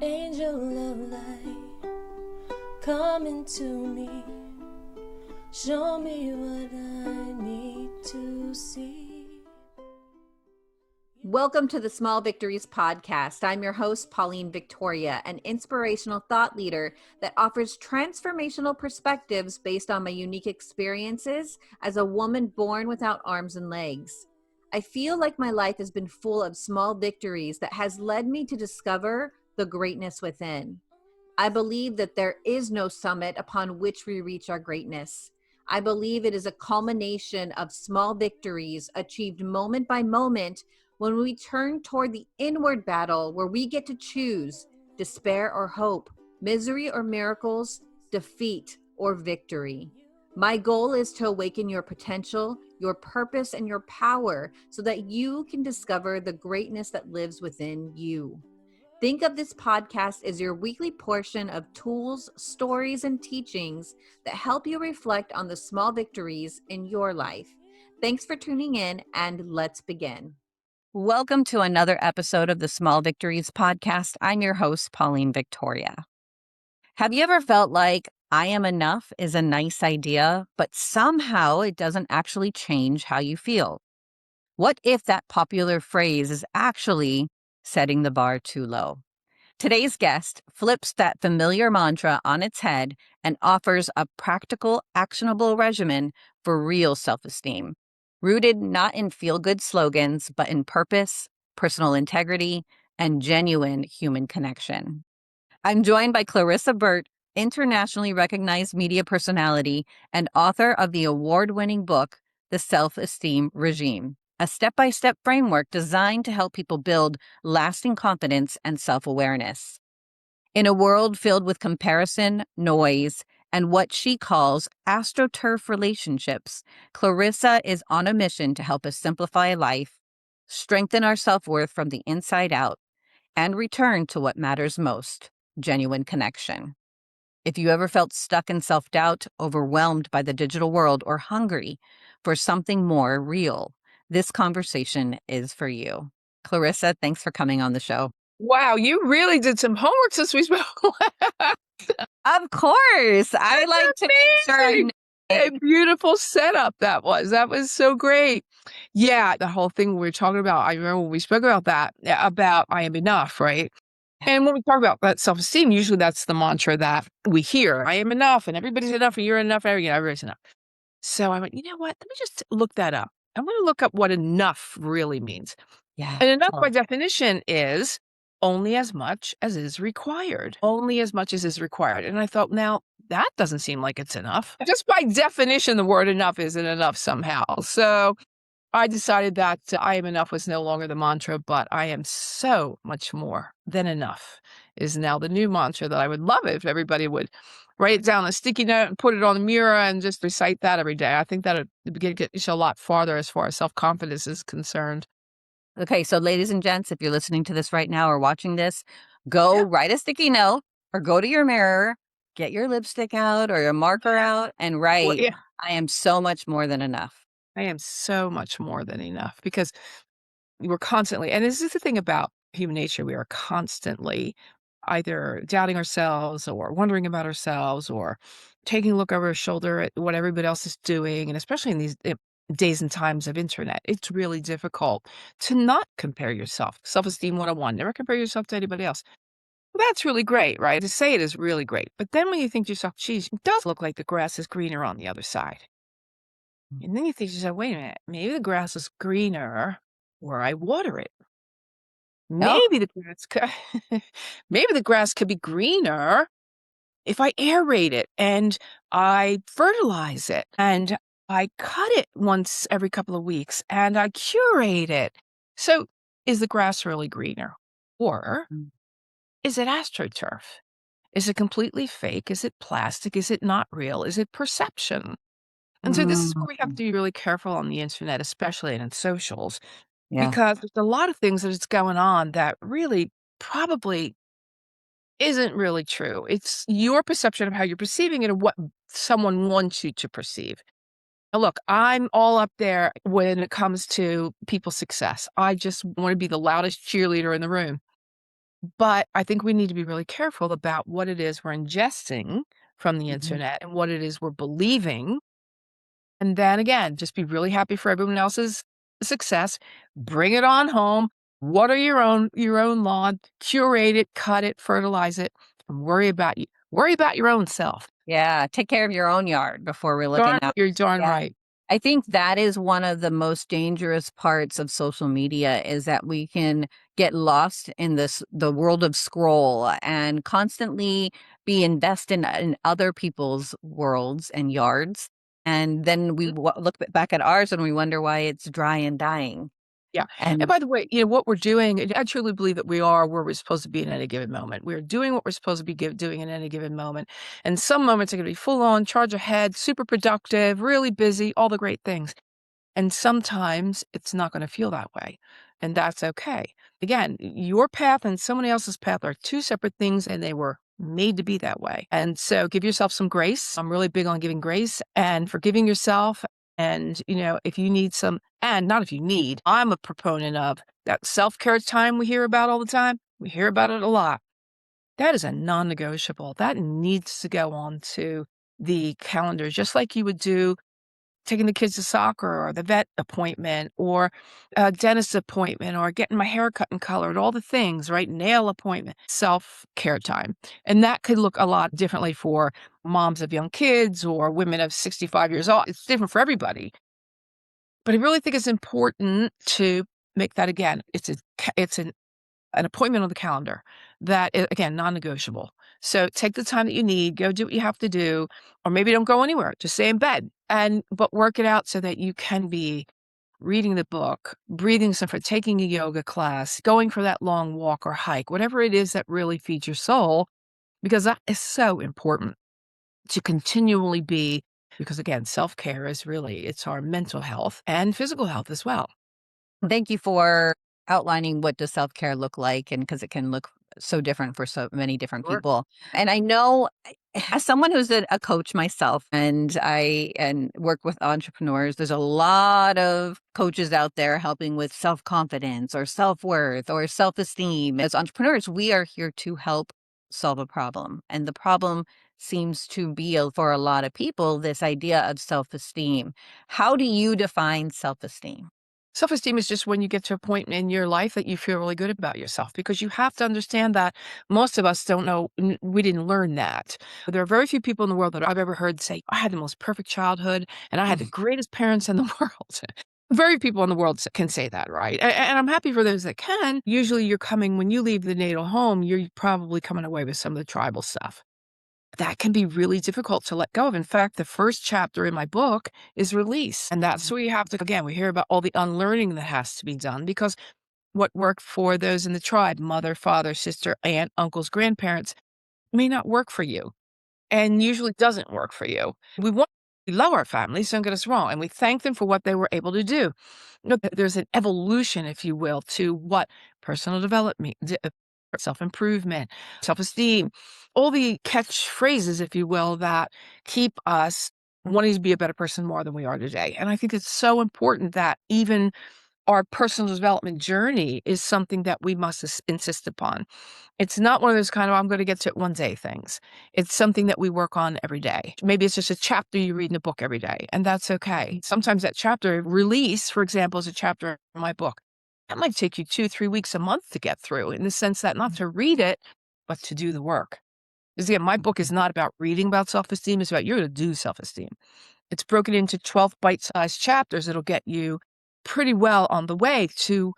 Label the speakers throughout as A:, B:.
A: Angel of light, come into me. Show me what I need to see.
B: Welcome to the Small Victories podcast. I'm your host, Pauline Victoria, an inspirational thought leader that offers transformational perspectives based on my unique experiences as a woman born without arms and legs. I feel like my life has been full of small victories that has led me to discover the greatness within. I believe that there is no summit upon which we reach our greatness. I believe it is a culmination of small victories achieved moment by moment when we turn toward the inward battle where we get to choose despair or hope, misery or miracles, defeat or victory. My goal is to awaken your potential, your purpose, and your power so that you can discover the greatness that lives within you. Think of this podcast as your weekly portion of tools, stories, and teachings that help you reflect on the small victories in your life. Thanks for tuning in, and let's begin. Welcome to another episode of the Small Victories podcast. I'm your host, Pauline Victoria. Have you ever felt like I am enough is a nice idea, but somehow it doesn't actually change how you feel? What if that popular phrase is actually setting the bar too low? Today's guest flips that familiar mantra on its head and offers a practical, actionable regimen for real self-esteem, rooted not in feel-good slogans, but in purpose, personal integrity, and genuine human connection. I'm joined by Clarissa Burt, internationally recognized media personality and author of the award-winning book, The Self-Esteem Regime, a step-by-step framework designed to help people build lasting confidence and self-awareness. In a world filled with comparison, noise, and what she calls astroturf relationships, Clarissa is on a mission to help us simplify life, strengthen our self-worth from the inside out, and return to what matters most, genuine connection. If you ever felt stuck in self-doubt, overwhelmed by the digital world, or hungry for something more real, this conversation is for you. Clarissa, thanks for coming on the show.
C: Wow, you really did some homework since we spoke.
B: Of course. I like to make sure I know.
C: A beautiful setup that was. That was so great. Yeah, the whole thing we were talking about, I remember when we spoke about that, about I am enough, right? And when we talk about that self-esteem, usually that's the mantra that we hear. I am enough, and everybody's enough, and you're enough, everybody's enough. So I went, you know what? Let me just look that up. I want to look up what enough really means.
B: Yeah.
C: And enough by definition is only as much as is required. Only as much as is required. And I thought, now that doesn't seem like it's enough. Just by definition, the word enough isn't enough somehow. So I decided that I am enough was no longer the mantra, but I am so much more than enough is now the new mantra that I would love it if everybody would write it down on a sticky note and put it on the mirror and just recite that every day. I think that would get you a lot farther as far as self-confidence is concerned.
B: Okay, so ladies and gents, if you're listening to this right now or watching this, go write a sticky note or go to your mirror, get your lipstick out or your marker out and write, I am so much more than enough.
C: I am so much more than enough because we're constantly, and this is the thing about human nature, we are constantly either doubting ourselves or wondering about ourselves or taking a look over our shoulder at what everybody else is doing. And especially in these days and times of internet, it's really difficult to not compare yourself. Self-esteem 101, never compare yourself to anybody else. Well, that's really great, right? To say it is really great. But then when you think to yourself, geez, it does look like the grass is greener on the other side. And then you think to yourself, wait a minute, maybe the grass is greener where I water it. Maybe the grass maybe the grass could be greener if I aerate it and I fertilize it and I cut it once every couple of weeks and I curate it. So is the grass really greener? Or is it astroturf? Is it completely fake? Is it plastic? Is it not real? Is it perception? And so this is where we have to be really careful on the internet, especially and in socials, because there's a lot of things that is going on that really probably isn't really true. It's your perception of how you're perceiving it and what someone wants you to perceive. Now, look, I'm all up there when it comes to people's success. I just want to be the loudest cheerleader in the room. But I think we need to be really careful about what it is we're ingesting from the
B: Mhm.
C: internet and what it is we're believing. And then again, just be really happy for everyone else's success. Bring it on home. Water your own lawn, curate it, cut it, fertilize it, and worry about you. Worry about your own self.
B: Yeah, take care of your own yard before we're looking out.
C: You're darn
B: Yeah.
C: right.
B: I think that is one of the most dangerous parts of social media is that we can get lost in the world of scroll and constantly be invested in other people's worlds and yards. And then we look back at ours and we wonder why it's dry and dying.
C: Yeah, and
B: And
C: by the way, what we're doing, I truly believe that we are where we're supposed to be in any given moment. We're doing what we're supposed to be doing in any given moment, and some moments are gonna be full on, charge ahead, super productive, really busy, all the great things. And sometimes it's not gonna feel that way, and that's okay. Again, your path and someone else's path are 2 separate things, and they were made to be that way. And so give yourself some grace. I'm really big on giving grace and forgiving yourself. And, if you need some, and not if you need, I'm a proponent of that self-care time we hear about all the time. We hear about it a lot. That is a non-negotiable. That needs to go on to the calendar, just like you would do taking the kids to soccer or the vet appointment or a dentist appointment or getting my hair cut and colored, all the things, right? Nail appointment, self-care time. And that could look a lot differently for moms of young kids or women of 65 years old. It's different for everybody. But I really think it's important to make that again. It's an appointment on the calendar that is, again, non-negotiable. So take the time that you need, go do what you have to do, or maybe don't go anywhere, just stay in bed but work it out so that you can be reading the book, breathing some for taking a yoga class, going for that long walk or hike, whatever it is that really feeds your soul, because that is so important to continually be, because again, self-care is really, it's our mental health and physical health as well.
B: thank you for outlining what does self-care look like and because it can look so different for so many different
C: Sure.
B: people. And I know as someone who's a coach myself and I work with entrepreneurs, there's a lot of coaches out there helping with self-confidence or self-worth or self-esteem. As entrepreneurs, we are here to help solve a problem. And the problem seems to be for a lot of people this idea of self-esteem. How do you define self-esteem?
C: Self-esteem is just when you get to a point in your life that you feel really good about yourself, because you have to understand that most of us don't know, we didn't learn that. There are very few people in the world that I've ever heard say, I had the most perfect childhood and I had the greatest parents in the world. Very few people in the world can say that, right? And I'm happy for those that can. Usually you're coming, when you leave the natal home, you're probably coming away with some of the tribal stuff. That can be really difficult to let go of. In fact, the first chapter in my book is release. And that's where you have to, again, we hear about all the unlearning that has to be done, because what worked for those in the tribe, mother, father, sister, aunt, uncles, grandparents, may not work for you and usually doesn't work for you. We love our families, don't get us wrong, and we thank them for what they were able to do. There's an evolution, if you will, to what personal development, self-improvement, self-esteem, all the catchphrases, if you will, that keep us wanting to be a better person more than we are today. And I think it's so important that even our personal development journey is something that we must insist upon. It's not one of those kind of, I'm going to get to it one day things. It's something that we work on every day. Maybe it's just a chapter you read in a book every day, and that's okay. Sometimes that chapter release, for example, is a chapter in my book. That might take you 2, 3 weeks, a month to get through, in the sense that not to read it, but to do the work. Because again, my book is not about reading about self-esteem. It's about you're going to do self-esteem. It's broken into 12 bite-sized chapters that'll get you pretty well on the way to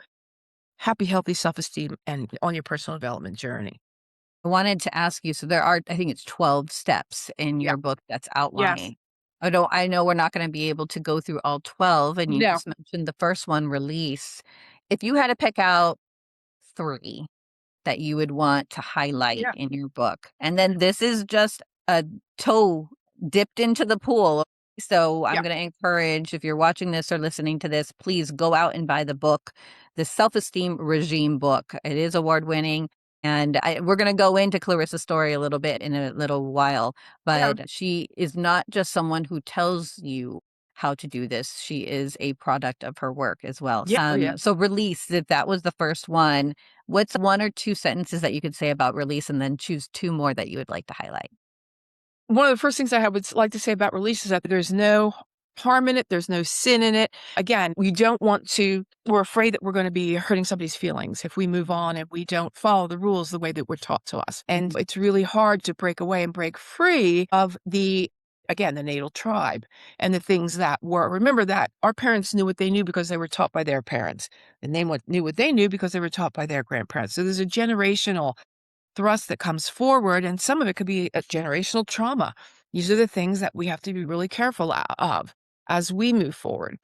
C: happy, healthy self-esteem and on your personal development journey.
B: I wanted to ask you, so there are, I think it's 12 steps in
C: Yeah.
B: your book that's
C: Yes.
B: outlining. I know we're not going to be able to go through all 12, and you
C: No.
B: just mentioned the first one, release. If you had to pick out 3 that you would want to highlight
C: Yeah.
B: in your book, and then this is just a toe dipped into the pool. So I'm
C: Yeah.
B: going to encourage, if you're watching this or listening to this, please go out and buy the book, the Self-Esteem Regime book. It is award winning. And we're going to go into Clarissa's story a little bit in a little while,
C: Yeah.
B: but she is not just someone who tells you how to do this. She is a product of her work as well.
C: Yeah. Oh, yeah.
B: So release, if that was the first one, what's one or two sentences that you could say about release, and then choose two more that you would like to highlight?
C: One of the first things I would like to say about release is that there's no harm in it. There's no sin in it. Again, we're afraid that we're going to be hurting somebody's feelings if we move on and we don't follow the rules the way that were taught to us. And it's really hard to break away and break free of again, the natal tribe and the things that were. Remember that our parents knew what they knew because they were taught by their parents, and they knew what they knew because they were taught by their grandparents. So there's a generational thrust that comes forward, and some of it could be a generational trauma. These are the things that we have to be really careful of as we move forward.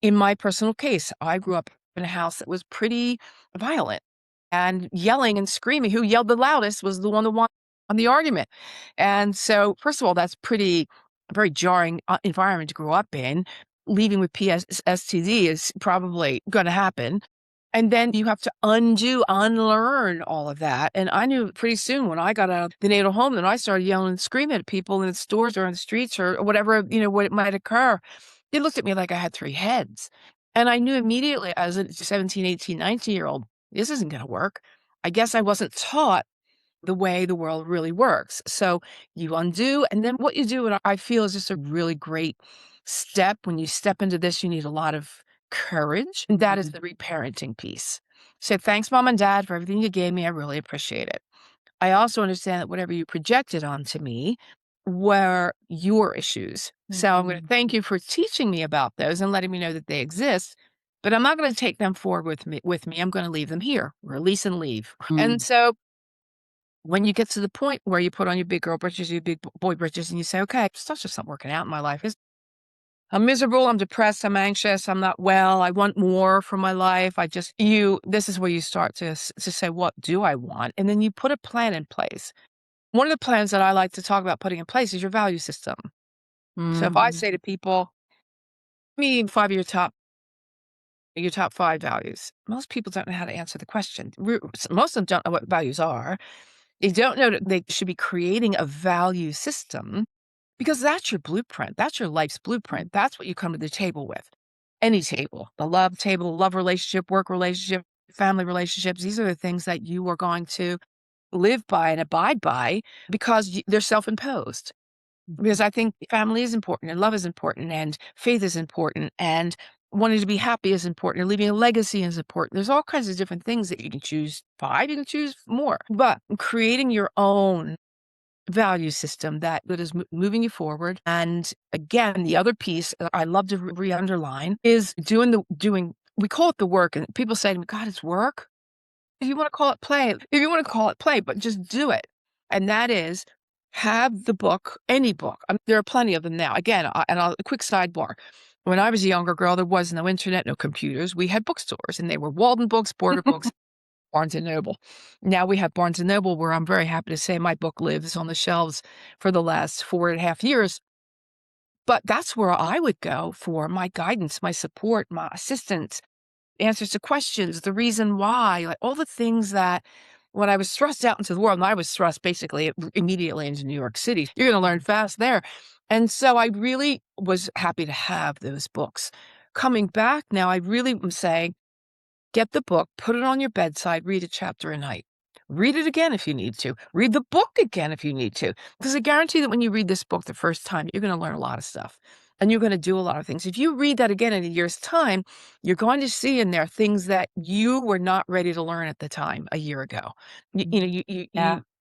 C: In my personal case, I grew up in a house that was pretty violent and yelling and screaming. Who yelled the loudest was the one that won the argument. And so, first of all, that's a very jarring environment to grow up in. Leaving with PSTD is probably going to happen. And then you have to unlearn all of that. And I knew pretty soon when I got out of the natal home, then I started yelling and screaming at people in the stores or in the streets or whatever, what it might occur. They looked at me like I had three heads. And I knew immediately as a 17, 18, 19-year-old, this isn't going to work. I guess I wasn't taught the way the world really works. So you undo, and then what you do, and I feel is just a really great step. When you step into this, you need a lot of courage, and that is the reparenting piece. Say, thanks, Mom and Dad, for everything you gave me. I really appreciate it. I also understand that whatever you projected onto me were your issues. So I'm going to thank you for teaching me about those and letting me know that they exist. But I'm not going to take them forward with me. I'm going to leave them here, release and leave. And so when you get to the point where you put on your big girl britches, your big boy britches, and you say, okay, stuff's just not working out in my life. I'm miserable, I'm depressed, I'm anxious, I'm not well, I want more from my life. This is where you start to say, what do I want? And then you put a plan in place. One of the plans that I like to talk about putting in place is your value system. So if I say to people, me 5 values, most people don't know how to answer the question. Most of them don't know what values are. They don't know that they should be creating a value system because that's your blueprint. That's your life's blueprint. That's what you come to the table with. Any table, the love table, love relationship, work relationship, family relationships. These are the things that you are going to live by and abide by because they're self-imposed. Because I think family is important and love is important and faith is important and wanting to be happy is important and leaving a legacy is important. There's all kinds of different things that you can choose 5, you can choose more. But creating your own value system that is moving you forward. And again, the other piece that I love to re-underline is doing, we call it the work. And people say to me, God, it's work. If you want to call it play, but just do it. And that is have the book, any book. There are plenty of them now. Again, a quick sidebar. When I was a younger girl, there was no internet, no computers. We had bookstores, and they were Walden Books, Border Books, Barnes and Noble. Now we have Barnes and Noble, where I'm very happy to say my book lives on the shelves for the last 4.5 years. But that's where I would go for my guidance, my support, my assistance, answers to questions, the reason why, like all the things that when I was thrust out into the world, and I was thrust basically immediately into New York City, you're going to learn fast there. And so I really was happy to have those books. Coming back now, I really am saying, get the book, put it on your bedside, read a chapter a night. Read it again if you need to. Read the book again if you need to. Because I guarantee that when you read this book the first time, you're going to learn a lot of stuff. And you're going to do a lot of things. If you read that again in a year's time, you're going to see in there things that you were not ready to learn at the time a year ago. You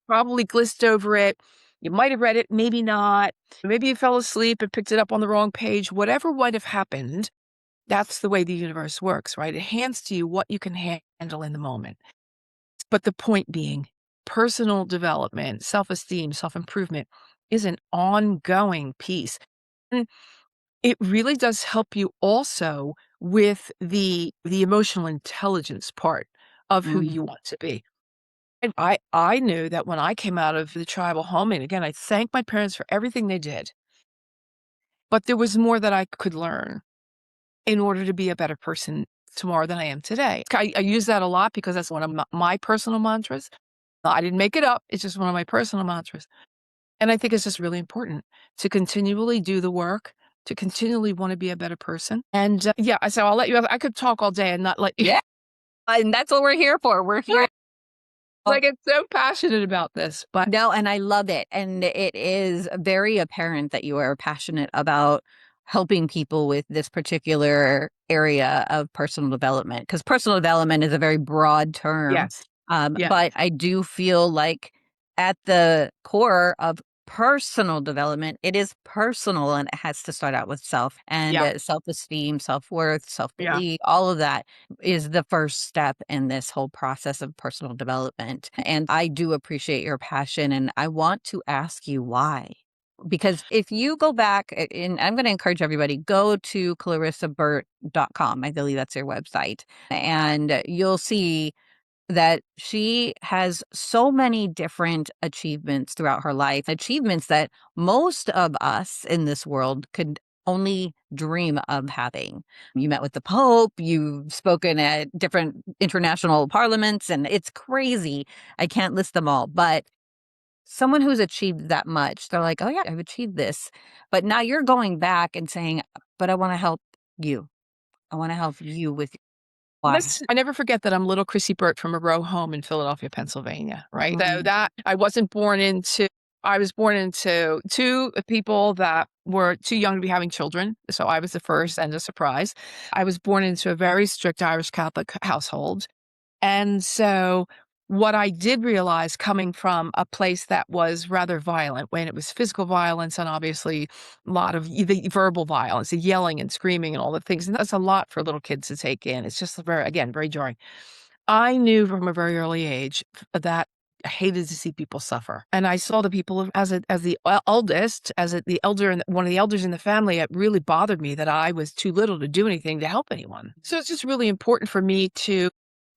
C: probably glissed over it. You might have read it, maybe not. Maybe you fell asleep and picked it up on the wrong page. Whatever might have happened, that's the way the universe works, right? It hands to you what you can handle in the moment. But the point being, personal development, self-esteem, self-improvement is an ongoing piece. And it really does help you also with the emotional intelligence part of who you want to be. And I knew that when I came out of the tribal home, and again, I thank my parents for everything they did, but there was more that I could learn in order to be a better person tomorrow than I am today. I use that a lot because that's one of my personal mantras. I didn't make it up. It's just one of my personal mantras. And I think it's just really important to continually do the work to continually want to be a better person. And yeah, so I'll let you have, I could talk all day and not let you.
B: Yeah. And that's what we're here for. We're here.
C: I get so passionate about this, but
B: No, and I love it. And it is very apparent that you are passionate about helping people with this particular area of personal development, because personal development is a very broad term.
C: yes. Yeah.
B: But I do feel like at the core of personal development, it is personal and it has to start out with self and
C: Yeah.
B: self-esteem, self-worth,
C: Yeah.
B: self-belief. All of that is the first step in this whole process of personal development. And I do appreciate your passion. And I want to ask you why. Because if you go back, and I'm going to encourage everybody, go to clarissaburt.com. I believe that's your website. And you'll see that she has so many different achievements throughout her life, achievements that most of us in this world could only dream of having. You met with the Pope, you've spoken at different international parliaments, and it's crazy. I can't list them all, but someone who's achieved that much, they're like, oh yeah, I've achieved this. But now you're going back and saying, but I want to help you. I want to help you with why.
C: I never forget that I'm little Chrissy Burt from a row home in Philadelphia, Pennsylvania, right? So that I wasn't born into, I was born into two people that were too young to be having children. So I was the first, and a surprise. I was born into a very strict Irish Catholic household. And so what I did realize, coming from a place that was rather violent, when it was physical violence and obviously a lot of the verbal violence, the yelling and screaming and all the things, and that's a lot for little kids to take in. It's just very, again, very jarring. I knew from a very early age that I hated to see people suffer. And I saw the people as the eldest, the elder, and one of the elders in the family. It really bothered me that I was too little to do anything to help anyone. So it's just really important for me to,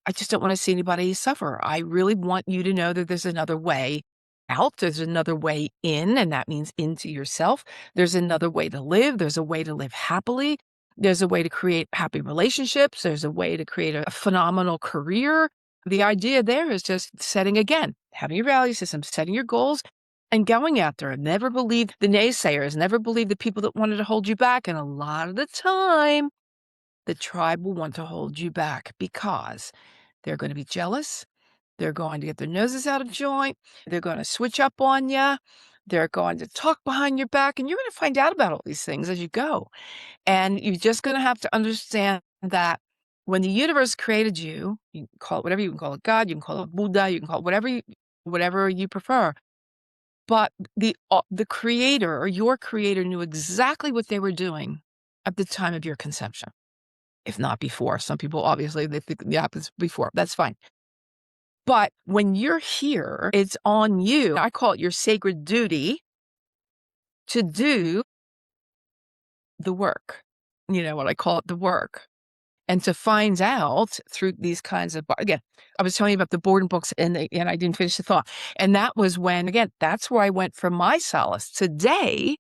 C: I just don't want to see anybody suffer. I really want you to know that there's another way out. There's another way in, and that means into yourself. There's another way to live. There's a way to live happily. There's a way to create happy relationships. There's a way to create a phenomenal career. The idea there is just having your value system, setting your goals, and going out there. Never believe the naysayers, never believe the people that wanted to hold you back. And a lot of the time, the tribe will want to hold you back because they're going to be jealous. They're going to get their noses out of joint. They're going to switch up on you. They're going to talk behind your back, and you're going to find out about all these things as you go. And you're just going to have to understand that when the universe created you, you can call it whatever, you can call it God, you can call it Buddha, you can call it whatever you prefer. But the creator, or your creator, knew exactly what they were doing at the time of your conception, if not before. Some people, obviously, they think it happens before. That's fine. But when you're here, it's on you. I call it your sacred duty to do the work. You know what I call it, the work. And to find out through these kinds of, again, I was telling you about the boarding books, and I didn't finish the thought. And that was when, again, that's where I went for my solace. Today,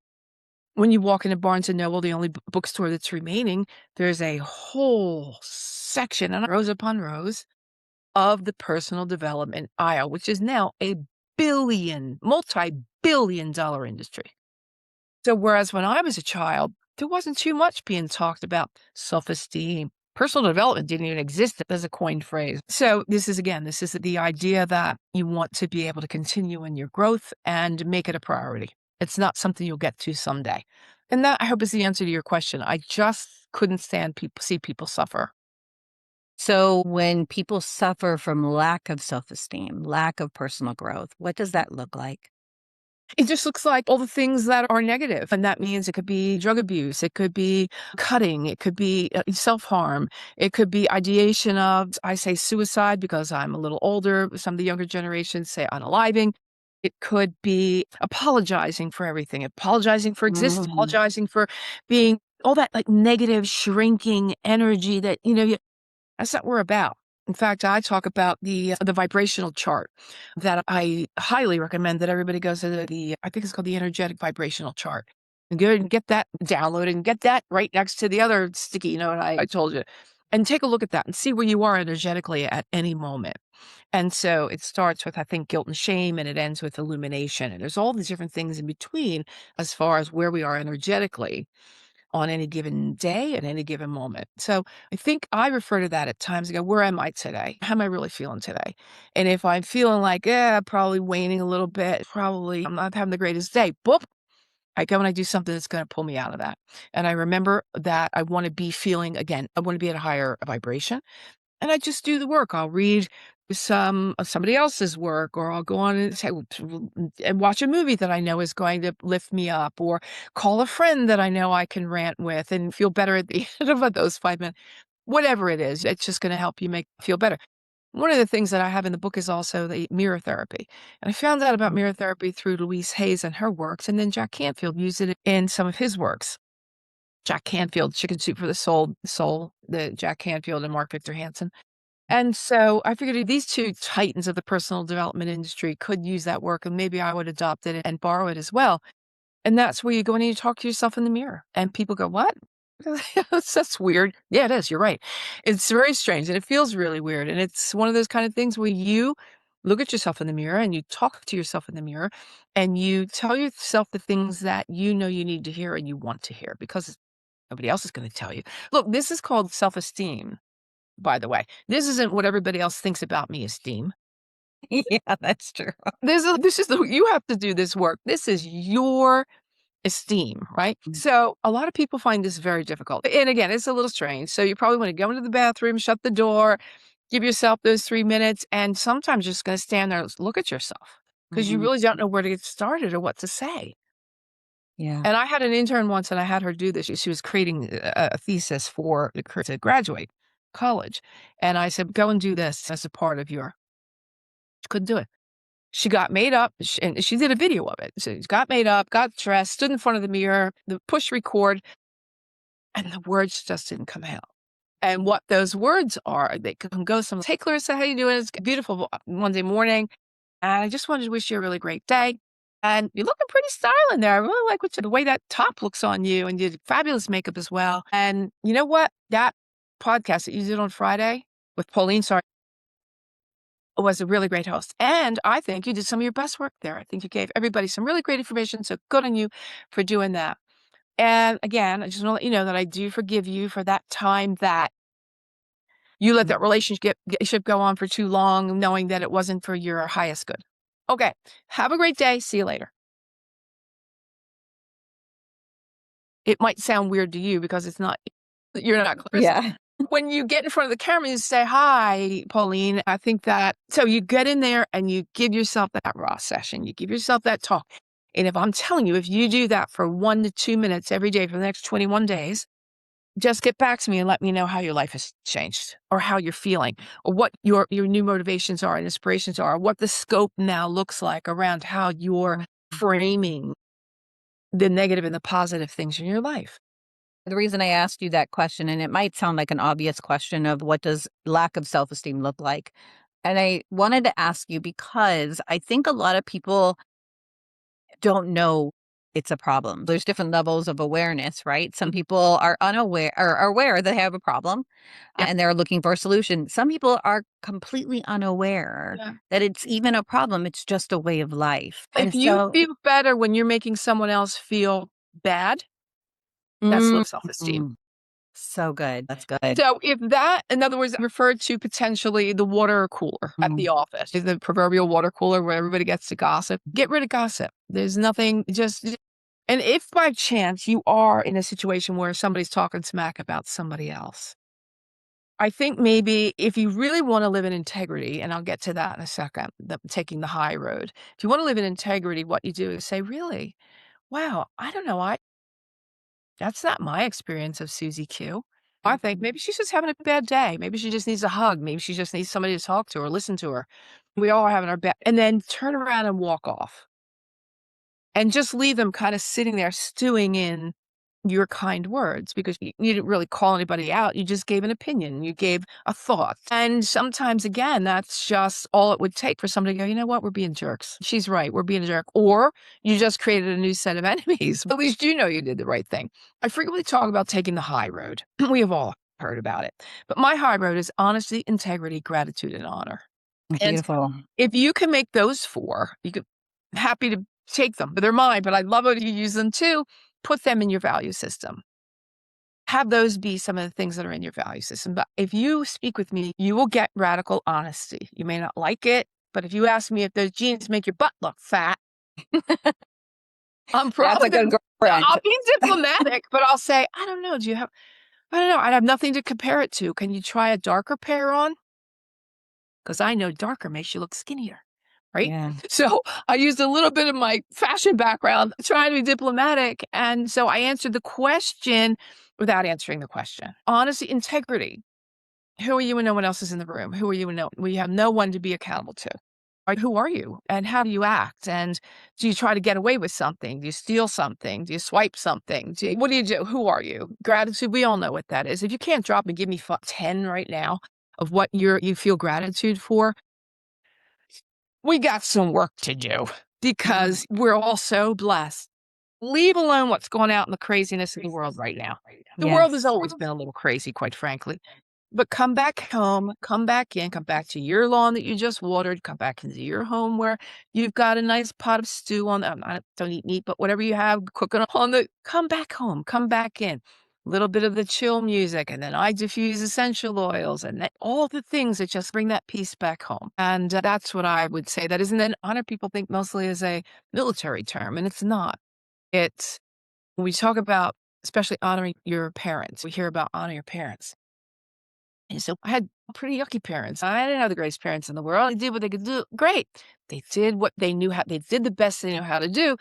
C: when you walk into Barnes and Noble, the only bookstore that's remaining, there's a whole section, and rows upon rows, of the personal development aisle, which is now a multi-billion-dollar industry. So whereas when I was a child, there wasn't too much being talked about self-esteem. Personal development didn't even exist as a coined phrase. So this is the idea that you want to be able to continue in your growth and make it a priority. It's not something you'll get to someday. And that, I hope, is the answer to your question. I just couldn't see people suffer.
B: So when people suffer from lack of self-esteem, lack of personal growth, what does that look like?
C: It just looks like all the things that are negative. And that means it could be drug abuse. It could be cutting. It could be self-harm. It could be ideation of, I say suicide because I'm a little older. Some of the younger generations say unaliving. It could be apologizing for everything, apologizing for existence, apologizing for being all that like negative, shrinking energy that, that's not what we're about. In fact, I talk about the vibrational chart that I highly recommend that everybody goes to I think it's called the energetic vibrational chart. And go and get that downloaded and get that right next to the other sticky note I told you. And take a look at that and see where you are energetically at any moment. And so it starts with, I think, guilt and shame, and it ends with illumination. And there's all these different things in between as far as where we are energetically. on any given day, at any given moment. So I think I refer to that at times. I go, where am I today? How am I really feeling today? And if I'm feeling like, probably waning a little bit, probably I'm not having the greatest day, boop, I go and I do something that's going to pull me out of that. And I remember that I want to be feeling again, I want to be at a higher vibration. And I just do the work. I'll read some of somebody else's work, or I'll go on and and watch a movie that I know is going to lift me up, or call a friend that I know I can rant with and feel better at the end of those 5 minutes. Whatever it is, it's just going to help you feel better. One of the things that I have in the book is also the mirror therapy. And I found out about mirror therapy through Louise Hayes and her works, and then Jack Canfield used it in some of his works. Jack Canfield, Chicken Soup for the Soul, the Jack Canfield and Mark Victor Hansen. And so I figured these two titans of the personal development industry could use that work, and maybe I would adopt it and borrow it as well. And that's where you go and you talk to yourself in the mirror, and people go, "What? That's weird." Yeah, it is. You're right. It's very strange, and it feels really weird. And it's one of those kind of things where you look at yourself in the mirror and you talk to yourself in the mirror, and you tell yourself the things that you know you need to hear and you want to hear, because nobody else is going to tell you. Look, this is called self-esteem, by the way. This isn't what everybody else thinks about me esteem.
B: Yeah, that's true.
C: You have to do this work. This is your esteem, right? So a lot of people find this very difficult. And again, it's a little strange. So you probably want to go into the bathroom, shut the door, give yourself those 3 minutes, and sometimes you're just going to stand there and look at yourself because you really don't know where to get started or what to say.
B: Yeah.
C: And I had an intern once, and I had her do this. She was creating a thesis to graduate college. And I said, go and do this as a part of your, she couldn't do it. She got made up, and she did a video of it. So she got made up, got dressed, stood in front of the mirror, the push record, and the words just didn't come out. And what those words are, they can go some, hey, Clarissa, how you doing? It's a beautiful Monday morning. And I just wanted to wish you a really great day. And you're looking pretty styling there. I really like the way that top looks on you, and you did fabulous makeup as well. And you know what? That podcast that you did on Friday with Pauline, was a really great host. And I think you did some of your best work there. I think you gave everybody some really great information. So good on you for doing that. And again, I just want to let you know that I do forgive you for that time that you let that relationship go on for too long, knowing that it wasn't for your highest good. Okay. Have a great day. See you later. It might sound weird to you because you're not Clarissa.
B: Yeah.
C: When you get in front of the camera, you say, hi, Pauline. I think that, so you get in there and you give yourself that raw session. You give yourself that talk. And if I'm telling you, if you do that for 1 to 2 minutes every day for the next 21 days, just get back to me and let me know how your life has changed, or how you're feeling, or what your new motivations are and inspirations are, what the scope now looks like around how you're framing the negative and the positive things in your life.
B: The reason I asked you that question, and it might sound like an obvious question of what does lack of self-esteem look like? And I wanted to ask you because I think a lot of people don't know it's a problem. There's different levels of awareness, right? Some people are unaware or are aware they have a problem and they're looking for a solution. Some people are completely unaware that it's even a problem. It's just a way of life.
C: If you feel better when you're making someone else feel bad, that's low self-esteem.
B: So good. That's good.
C: So if that, in other words, referred to potentially the water cooler at the office, the proverbial water cooler where everybody gets to gossip, get rid of gossip. There's nothing, and if by chance you are in a situation where somebody's talking smack about somebody else, I think maybe if you really want to live in integrity, and I'll get to that in a second, taking the high road. If you want to live in integrity, what you do is say, really, wow, I don't know, that's not my experience of Susie Q. I think maybe she's just having a bad day. Maybe she just needs a hug. Maybe she just needs somebody to talk to or listen to her. We all are having our bad, and then turn around and walk off. And just leave them kind of sitting there stewing in your kind words, because you didn't really call anybody out. You just gave an opinion. You gave a thought. And sometimes, again, that's just all it would take for somebody to go, you know what, we're being jerks. She's right. We're being a jerk. Or you just created a new set of enemies. At least you know you did the right thing. I frequently talk about taking the high road. We have all heard about it. But my high road is honesty, integrity, gratitude, and honor.
B: Beautiful.
C: And if you can make those four, you could happy to take them. But they're mine. But I love it if you use them too. Put them in your value system. Have those be some of the things that are in your value system. But if you speak with me, you will get radical honesty. You may not like it, but if you ask me if those jeans make your butt look fat, I'm
B: That's
C: probably
B: a good girlfriend.
C: I'll be diplomatic, but I'll say, I don't know. I don't know. I have nothing to compare it to. Can you try a darker pair on? Because I know darker makes you look skinnier. Right.
B: Yeah.
C: So I used a little bit of my fashion background trying to be diplomatic. And so I answered the question without answering the question. Honesty, integrity. Who are you when no one else is in the room? Who are you when we have no one to be accountable to? Like, who are you and how do you act? And do you try to get away with something? Do you steal something? Do you swipe something? What do you do? Who are you? Gratitude, we all know what that is. If you can't drop and give me 10 right now of what you feel gratitude for, we got some work to do because we're all so blessed. Leave alone what's going out in the craziness of the world right now. The world has always been a little crazy, quite frankly. But come back home, come back in, come back to your lawn that you just watered, come back into your home where you've got a nice pot of stew on. I don't eat meat, but whatever you have cooking on come back home, come back in. A little bit of the chill music, and then I diffuse essential oils and all the things that just bring that peace back home. And that's what I would say. That isn't then honor people think mostly as a military term, and it's not. It's when we talk about, especially honoring your parents, we hear about honor your parents. And so I had pretty yucky parents. I didn't have the greatest parents in the world. They did what they could do. Great. They did what they knew how. They did the best they knew how to do.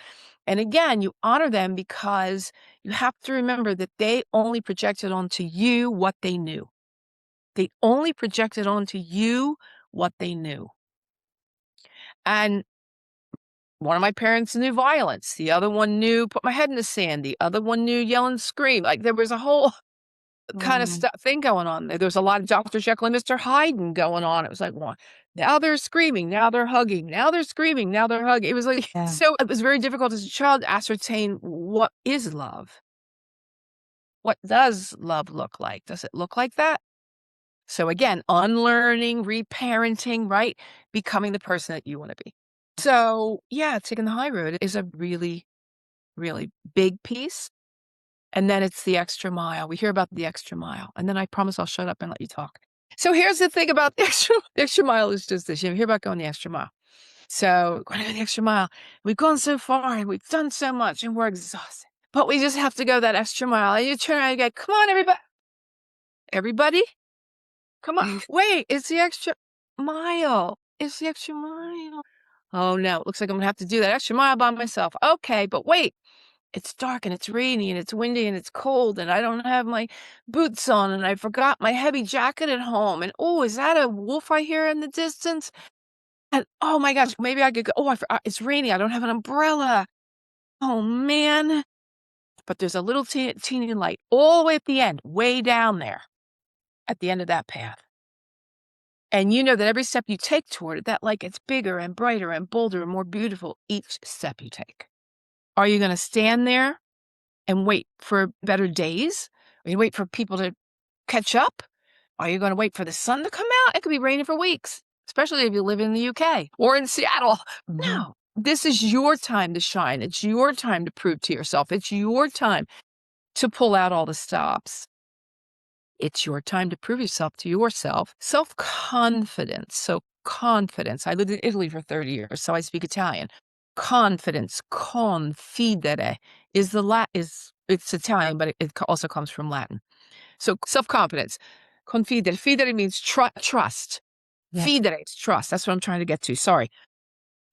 C: And again, you honor them because you have to remember that they only projected onto you what they knew. They only projected onto you what they knew. And one of my parents knew violence. The other one knew put my head in the sand. The other one knew yell and scream. Like there was a whole kind of thing going on there. There was a lot of Dr. Jekyll and Mr. Hyde going on. It was like, well, now they're screaming, now they're hugging, now they're screaming, now they're hugging. It was like, so it was very difficult as a child to ascertain what is love. What does love look like? Does it look like that? So again, unlearning, reparenting, right? Becoming the person that you want to be. So yeah, taking the high road is a really, really big piece. And then it's the extra mile. We hear about the extra mile. And then I promise I'll shut up and let you talk. So here's the thing about the extra mile is just this. You hear about going the extra mile. So we're going to go the extra mile. We've gone so far and we've done so much and we're exhausted. But we just have to go that extra mile. And you turn around and go, come on, everybody. Everybody? Come on. Wait, it's the extra mile. It's the extra mile. Oh, no. It looks like I'm going to have to do that extra mile by myself. Okay, but wait. It's dark and it's rainy and it's windy and it's cold and I don't have my boots on and I forgot my heavy jacket at home. And oh, is that a wolf I hear in the distance? And oh my gosh, maybe I could go. Oh, it's raining. I don't have an umbrella. Oh man. But there's a little teeny light all the way at the end, way down there at the end of that path. And you know that every step you take toward it, that light gets bigger and brighter and bolder and more beautiful each step you take. Are you going to stand there and wait for better days? Are you wait for people to catch up? Are you going to wait for the sun to come out? It could be raining for weeks, especially if you live in the UK or in Seattle. No, this is your time to shine. It's your time to prove to yourself. It's your time to pull out all the stops. It's your time to prove yourself to yourself. Self-confidence. So confidence. I lived in Italy for 30 years, so I speak Italian. Confidence, confidere, it's Italian, but it also comes from Latin. So self-confidence, confidere. Fidere means trust. Yeah. Fidere is trust. That's what I'm trying to get to. Sorry.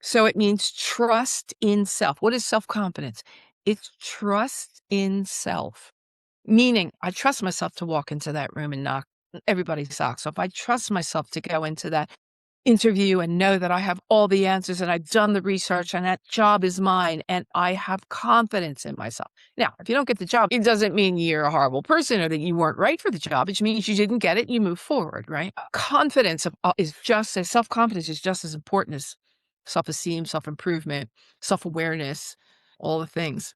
C: So it means trust in self. What is self-confidence? It's trust in self. Meaning, I trust myself to walk into that room and knock everybody's socks off. I trust myself to go into that interview and know that I have all the answers and I've done the research and that job is mine and I have confidence in myself. Now, if you don't get the job, it doesn't mean you're a horrible person or that you weren't right for the job. It means you didn't get it and you move forward, right? Confidence is just as self-confidence is just as important as self-esteem, self-improvement, self-awareness, all the things.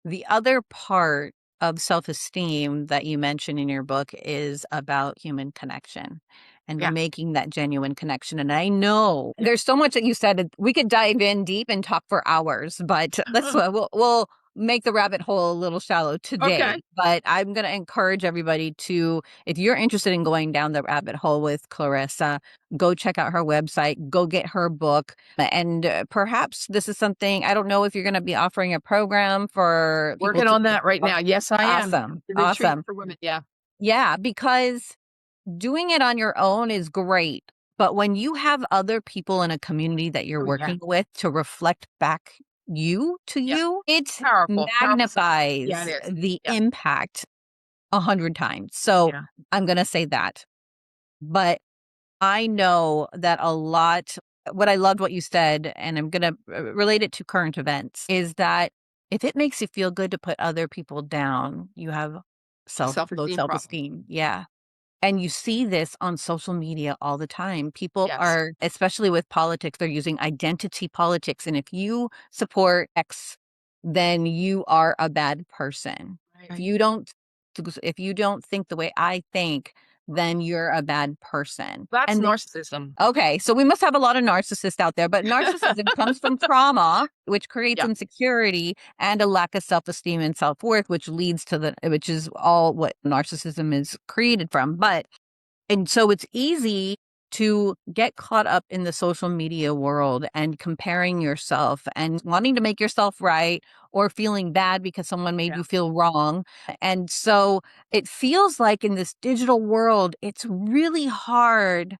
B: The other part of self-esteem that you mention in your book is about human connection and making that genuine connection. And I know there's so much that you said. We could dive in deep and talk for hours, but let's we'll make the rabbit hole a little shallow today,
C: Okay.
B: but I'm going to encourage everybody to, if you're interested in going down the rabbit hole with Clarissa, go check out her website, go get her book. And perhaps this is something, I don't know if you're going to be offering a program for people
C: Working
B: to.
C: on that right now. Yes, I am.
B: Awesome.
C: The retreat
B: Awesome.
C: for women. Yeah.
B: Yeah, because doing it on your own is great. But when you have other people in a community that you're
C: Oh, yeah.
B: working with to reflect back you to
C: Yeah.
B: you, it
C: Powerful. Yeah,
B: magnifies
C: it is.
B: the
C: Yeah.
B: impact 100 times. So
C: Yeah.
B: I'm going to say that. But I know that what I loved what you said, and I'm going to relate it to current events, is that if it makes you feel good to put other people down, you have low
C: Self-esteem problem.
B: self-esteem. Yeah. And you see this on social media all the time. People
C: Yes.
B: are, especially with politics, they're using identity politics. And if you support X, then you are a bad person. If
C: Right.
B: you don't think the way I think, then you're a bad person.
C: That's
B: And
C: narcissism.
B: okay, so we must have a lot of narcissists out there, but narcissism comes from trauma, which creates
C: Yeah.
B: insecurity and a lack of self-esteem and self-worth, which is all what narcissism is created from. And so it's easy to get caught up in the social media world and comparing yourself and wanting to make yourself right or feeling bad because someone made
C: Yeah.
B: you feel wrong. And so it feels like in this digital world, it's really hard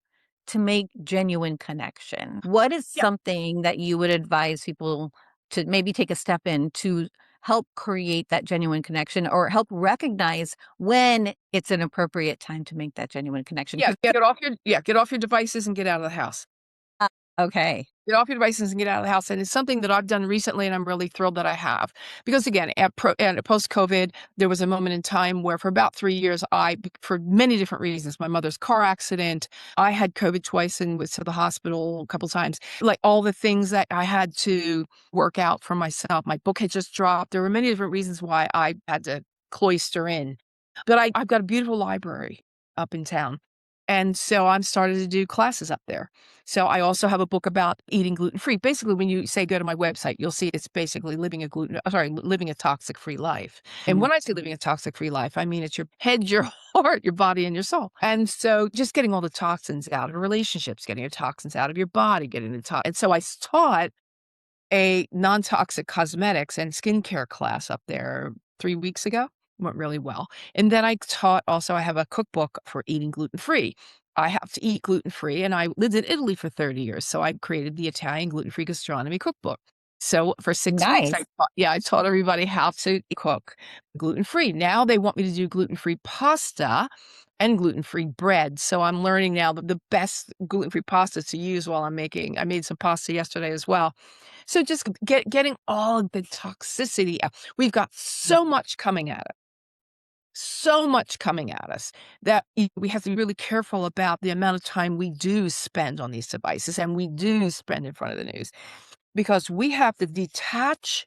B: to make genuine connection. What is
C: Yeah.
B: something that you would advise people to maybe take a step in to help create that genuine connection or help recognize when it's an appropriate time to make that genuine connection?
C: Yeah. Get off your devices and get out of the house.
B: Okay.
C: Get off your devices and get out of the house. And it's something that I've done recently, and I'm really thrilled that I have. Because again, and post-COVID, there was a moment in time where for about 3 years, for many different reasons, my mother's car accident, I had COVID twice and was to the hospital a couple times. Like all the things that I had to work out for myself. My book had just dropped. There were many different reasons why I had to cloister in. But I've got a beautiful library up in town. And so I'm started to do classes up there. So I also have a book about eating gluten-free. Basically, when you say go to my website, you'll see it's basically living a toxic-free life. And when I say living a toxic-free life, I mean it's your head, your heart, your body, and your soul. And so just getting all the toxins out of relationships, getting your toxins out of your body, getting the toxins. And so I taught a non-toxic cosmetics and skincare class up there 3 weeks ago. Went really well. And then I have a cookbook for eating gluten-free. I have to eat gluten-free, and I lived in Italy for 30 years, so I created the Italian gluten-free gastronomy cookbook. So for 6 weeks,
B: Nice.
C: I taught everybody how to cook gluten-free. Now they want me to do gluten-free pasta and gluten-free bread. So I'm learning now the best gluten-free pasta to use while I'm making. I made some pasta yesterday as well. So just getting all of the toxicity out. We've got so much coming at us. So much coming at us that we have to be really careful about the amount of time we do spend on these devices and we do spend in front of the news because we have to detach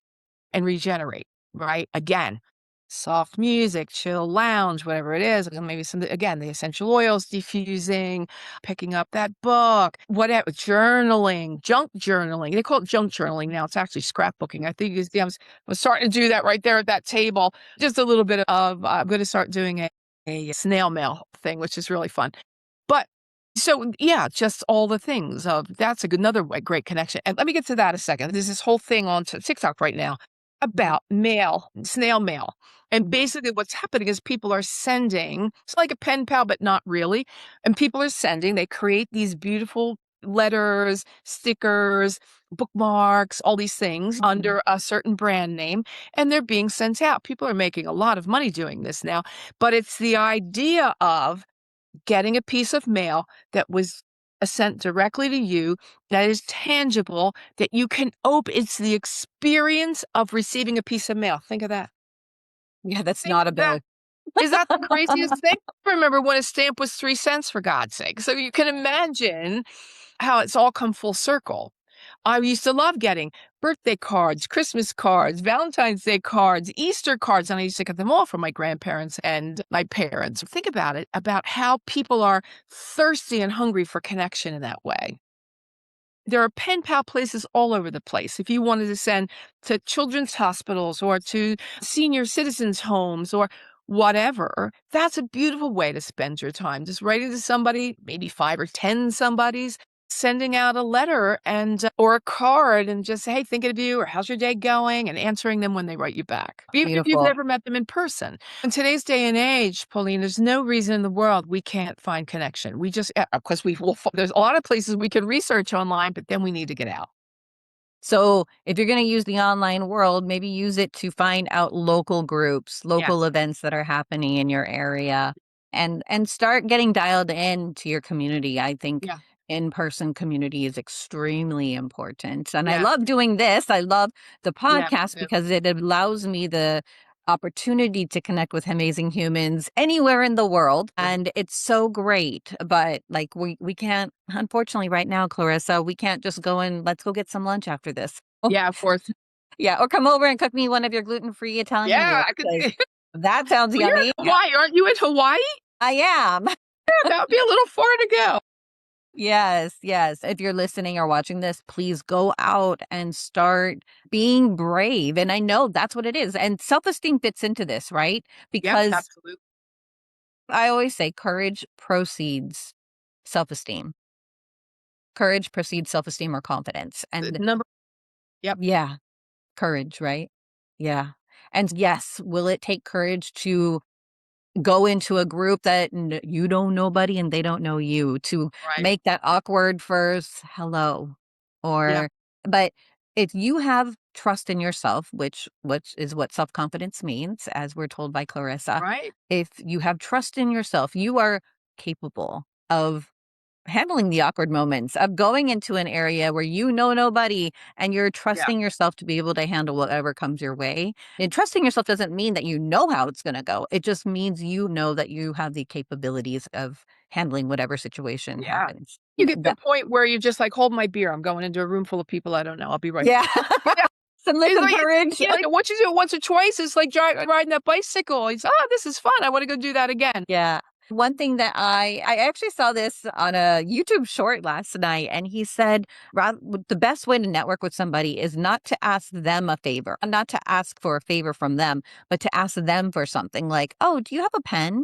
C: and regenerate, right? Again, soft music, chill lounge, whatever it is, maybe the essential oils diffusing, picking up that book, whatever, journaling, junk journaling. They call it junk journaling now. It's actually scrapbooking. I think I'm starting to do that right there at that table. Just a little bit of, I'm going to start doing a snail mail thing, which is really fun. But so yeah, just all the things of that's another great connection. And let me get to that a second. There's this whole thing on TikTok right now about snail mail. And basically what's happening is people are sending, it's like a pen pal, but not really. And people are they create these beautiful letters, stickers, bookmarks, all these things under a certain brand name, and they're being sent out. People are making a lot of money doing this now, but it's the idea of getting a piece of mail that was sent directly to you that is tangible, that you can open. It's the experience of receiving a piece of mail. Think of that.
B: Yeah, that's
C: Think
B: not a
C: of that.
B: bill.
C: Is that the craziest thing? I remember when a stamp was 3 cents, for God's sake. So you can imagine how it's all come full circle. I used to love getting birthday cards, Christmas cards, Valentine's Day cards, Easter cards, and I used to get them all from my grandparents and my parents. Think about it, about how people are thirsty and hungry for connection in that way. There are pen pal places all over the place. If you wanted to send to children's hospitals or to senior citizens' homes or whatever, that's a beautiful way to spend your time. Just writing to somebody, maybe 5 or 10 somebodies, sending out a letter and or a card and just say, "Hey, thinking of you," or "How's your day going?" and answering them when they write you back, even if you've
B: Beautiful.
C: never met them in person. In today's day and age, Pauline, there's no reason in the world we can't find connection. We just, of course, there's a lot of places we can research online, but then we need to get out.
B: So if you're going to use the online world, maybe use it to find out local groups, local
C: Yes.
B: events that are happening in your area, and start getting dialed in to your community. I think
C: Yeah.
B: in-person community is extremely important. And I
C: Yeah.
B: love doing this. I love the
C: Yeah.
B: podcast
C: Yeah.
B: because it allows me the opportunity to connect with amazing humans anywhere in the world, and it's so great. But like we can't, unfortunately, right now, Clarissa, we can't just go and let's go get some lunch after this.
C: Yeah, of course.
B: Yeah, or come over and cook me one of your gluten-free Italian
C: Yeah,
B: meals
C: I could
B: 'cause
C: see.
B: that sounds
C: Well, you're in
B: yummy.
C: Hawaii, aren't you in Hawaii?
B: I am.
C: Yeah, that would be a little far to go.
B: Yes, yes. If you're listening or watching this, please go out and start being brave. And I know that's what it is. And self-esteem fits into this, right?
C: Yep,
B: Because
C: absolutely.
B: I always say courage precedes self-esteem. Courage precedes self-esteem or confidence. And
C: Number Yep.
B: yeah, courage, right? Yeah. And yes, will it take courage to go into a group that you don't know nobody and they don't know you, to
C: Right.
B: make that awkward first hello?
C: Yeah.
B: Or but if you have trust in yourself, which is what self-confidence means, as we're told by Clarissa,
C: Right.
B: if you have trust in yourself, you are capable of handling the awkward moments, of going into an area where you know nobody and you're
C: Yeah.
B: trusting yourself to be able to handle whatever comes your way. And trusting yourself doesn't mean that you know how it's going to go. It just means you know that you have the capabilities of handling whatever situation
C: Yeah.
B: happens.
C: You get to the
B: That,
C: point where you're just like, "Hold my beer. I'm going into a room full of people I don't know. I'll be right."
B: yeah.
C: Yeah.
B: Some
C: It's
B: liquid
C: like
B: courage.
C: once you do it once or twice, it's like riding that bicycle. It's, "Oh, this is fun. I wanna go do that again."
B: Yeah. One thing that I actually saw this on a YouTube short last night, and he said the best way to network with somebody is not to ask them a favor, not to ask for a favor from them, but to ask them for something like, "Oh, do you have a pen?"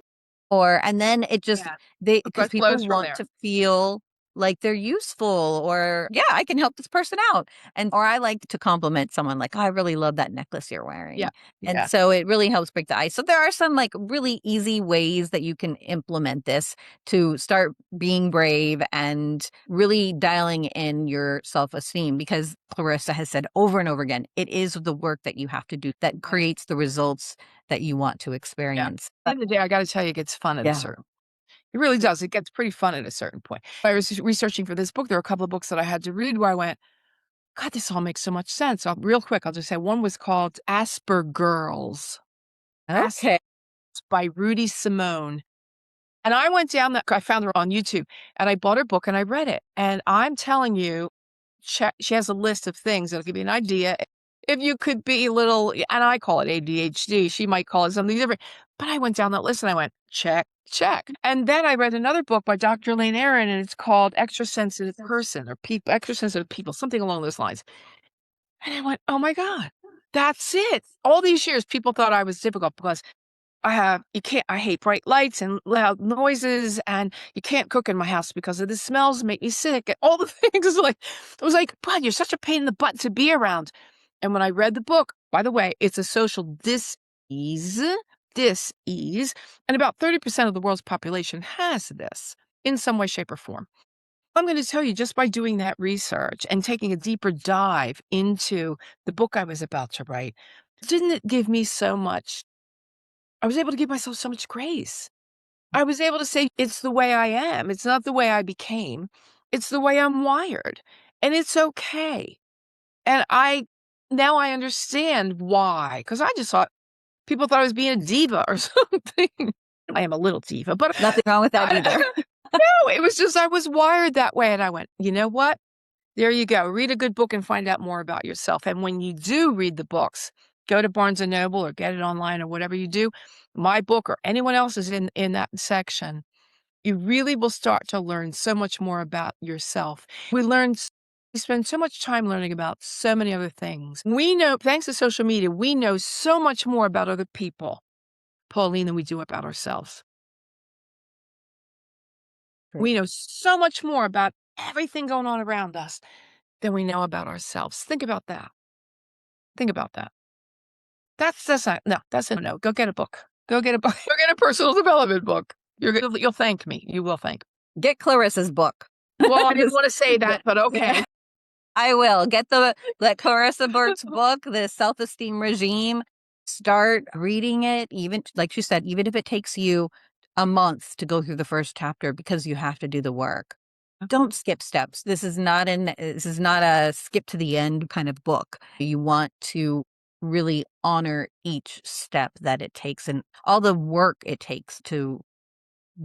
B: Or and then it just
C: Yeah.
B: they
C: But
B: because
C: it
B: people
C: flows from
B: want
C: there.
B: to feel like they're useful or, "Yeah, I can help this person out." And or I like to compliment someone like, "Oh, I really love that necklace you're
C: Yeah.
B: wearing." And
C: Yeah.
B: so it really helps break the ice. So there are some like really easy ways that you can implement this to start being brave and really dialing in your self-esteem, because Clarissa has said over and over again, it is the work that you have to do that
C: Yeah.
B: creates the results that you want to
C: Yeah.
B: experience.
C: At the end of the day, I gotta tell you, it gets fun at a
B: Yeah.
C: certain it really does. It gets pretty fun at a certain point. I was researching for this book, there were a couple of books that I had to read where I went, "God, this all makes so much sense." Real quick, I'll just say one was called Aspergirls. As
B: Okay.
C: by Rudy Simone. And I went down that I found her on YouTube, and I bought her book and I read it. And I'm telling you, she has a list of things that'll give you an idea. If you could be a little, and I call it ADHD, she might call it something different. But I went down that list and I went, check, check. And then I read another book by Dr. Elaine Aron, and it's called Extra Sensitive Person or People, Extra Sensitive People, something along those lines. And I went, oh my God, that's it. All these years, people thought I was difficult because I hate bright lights and loud noises, and you can't cook in my house because of the smells make me sick, and all the things. Like, I was like, "God, you're such a pain in the butt to be around." And when I read the book, by the way, it's a social dis-ease, dis-ease, and about 30% of the world's population has this in some way, shape, or form. I'm gonna tell you, just by doing that research and taking a deeper dive into the book I was about to write, didn't it give me so much I was able to give myself so much grace. I was able to say, it's the way I am. It's not the way I became. It's the way I'm wired. And it's okay. And now I understand why. Because I just thought people thought I was being a diva or something. I am a little diva, but
B: Nothing wrong with that either.
C: no, it was just I was wired that way. And I went, you know what? There you go. Read a good book and find out more about yourself. And when you do read the books, go to Barnes and Noble or get it online or whatever you do. My book or anyone else's in that section. You really will start to learn so much more about yourself. We learn We spend so much time learning about so many other things. We know, thanks to social media, we know so much more about other people, Pauline, than we do about ourselves.
B: True.
C: We know so much more about everything going on around us than we know about ourselves. Think about that. Think about that. That's not, no, that's a no. Go get a book. Go get a book. Go get a personal development book. You'll thank me. You will thank me.
B: Get Clarissa's book.
C: Well, I didn't want to say that, but okay.
B: I will. Get Clarissa Burt's book, The Self-Esteem Regime. Start reading it, even like she said, even if it takes you a month to go through the first chapter because you have to do the work. Don't skip steps. This is not a skip to the end kind of book. You want to really honor each step that it takes and all the work it takes to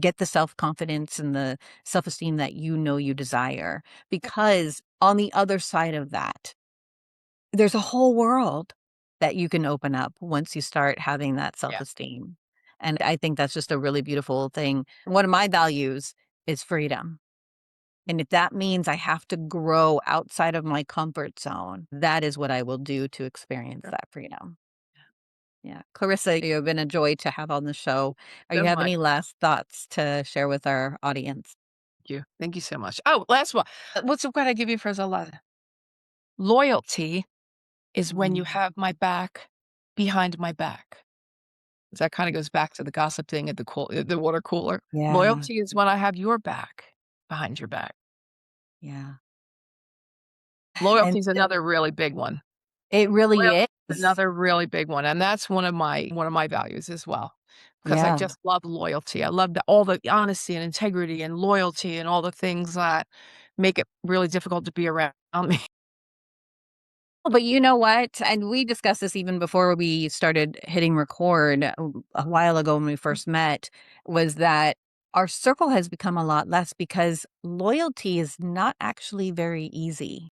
B: get the self-confidence and the self-esteem that you desire. Because on the other side of that, there's a whole world that you can open up once you start having that
C: Yeah.
B: self-esteem. And I think that's just a really beautiful thing. One of my values is freedom. And if that means I have to grow outside of my comfort zone, that is what I will do to experience that freedom. Yeah. Clarissa, you've been a joy to have on the show. Are
C: So
B: you have
C: much.
B: any last thoughts to share with our audience?
C: Thank you. Thank you so much. Oh, last one. What's what I give you for a lot? Loyalty is when you
B: Mm.
C: have my back behind my back. That kind of goes back to the gossip thing at the water cooler.
B: Yeah.
C: Loyalty is when I have your back behind your back.
B: Yeah. And
C: Loyalty is another really big one.
B: it really
C: Loyalty is
B: is.
C: another really big one, and that's one of my values as well, because I
B: Yeah.
C: just love loyalty. I love all the honesty and integrity and loyalty and all the things that make it really difficult to be around me.
B: But you know what? And we discussed this even before we started hitting record a while ago when we first met, was that our circle has become a lot less because loyalty is not actually very easy.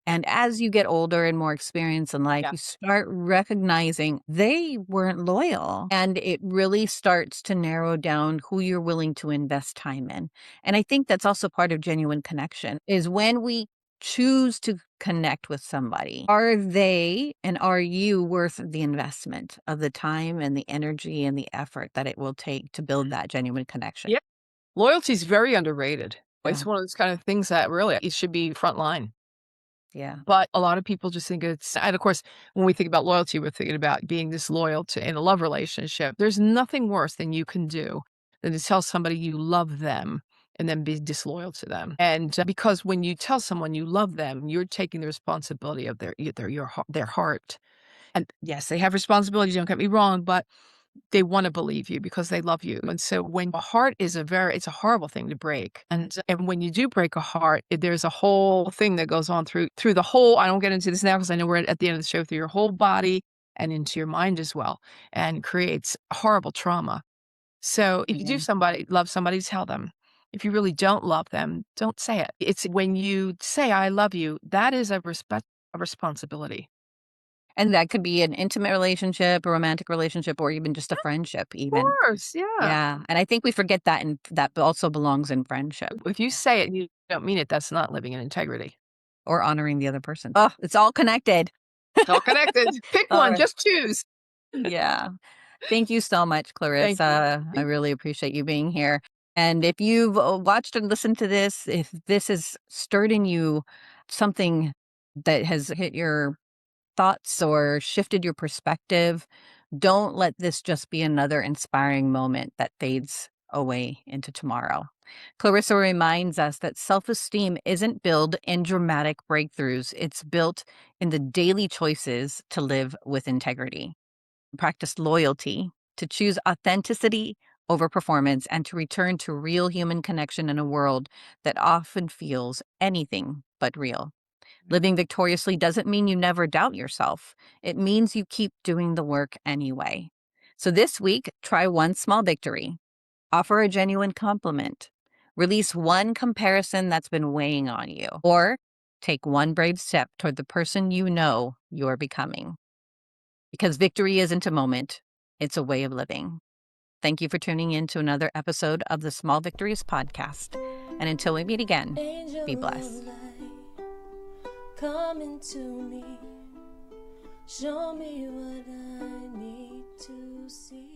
B: And as you get older and more experience in life,
C: Yeah.
B: you start recognizing they weren't loyal. And it really starts to narrow down who you're willing to invest time in. And I think that's also part of genuine connection is when we choose to connect with somebody. Are they and are you worth the investment of the time and the energy and the effort that it will take to build that genuine connection?
C: Yeah. Loyalty is very underrated.
B: Yeah.
C: It's one of those kind of things that really it should be front line.
B: Yeah.
C: But a lot of people just think it's and of course, when we think about loyalty, we're thinking about being disloyal to in a love relationship. There's nothing worse than you can do than to tell somebody you love them and then be disloyal to them. And because when you tell someone you love them, you're taking the responsibility of their heart. And yes, they have responsibilities, don't get me wrong, but they wanna believe you because they love you, and so when a heart is it's a horrible thing to break, and when you do break a heart, there's a whole thing that goes on through the whole I don't get into this now because I know we're at the end of the show, through your whole body and into your mind as well, and creates horrible trauma. So, if you do
B: Yeah.
C: love somebody, tell them. If you really don't love them, don't say it. It's when you say, "I love you," that is a responsibility.
B: And that could be an intimate relationship, a romantic relationship, or even just a friendship,
C: Of
B: even.
C: course, yeah.
B: Yeah. And I think we forget that, and that also belongs in friendship
C: If you say it and you don't mean it, that's not living in integrity.
B: or honoring the other person. Oh, it's all connected.
C: It's all connected. Pick
B: All
C: one,
B: right.
C: just choose.
B: Yeah. Thank you so much,
C: Thank you.
B: Clarissa. I really appreciate you being here. And if you've watched and listened to this, if this has stirred in you something that has hit your thoughts or shifted your perspective, don't let this just be another inspiring moment that fades away into tomorrow. Clarissa reminds us that self esteem isn't built in dramatic breakthroughs, it's built in the daily choices to live with integrity, practice loyalty, to choose authenticity over performance, and to return to real human connection in a world that often feels anything but real. Living victoriously doesn't mean you never doubt yourself. It means you keep doing the work anyway. So this week, try one small victory. Offer a genuine compliment. Release one comparison that's been weighing on you. Or take one brave step toward the person you know you're becoming. Because victory isn't a moment, it's a way of living. Thank you for tuning in to another episode of the Small Victories Podcast. And until we meet again, be
A: Angel
B: blessed.
A: of light, Come into me. Show me what I need to see.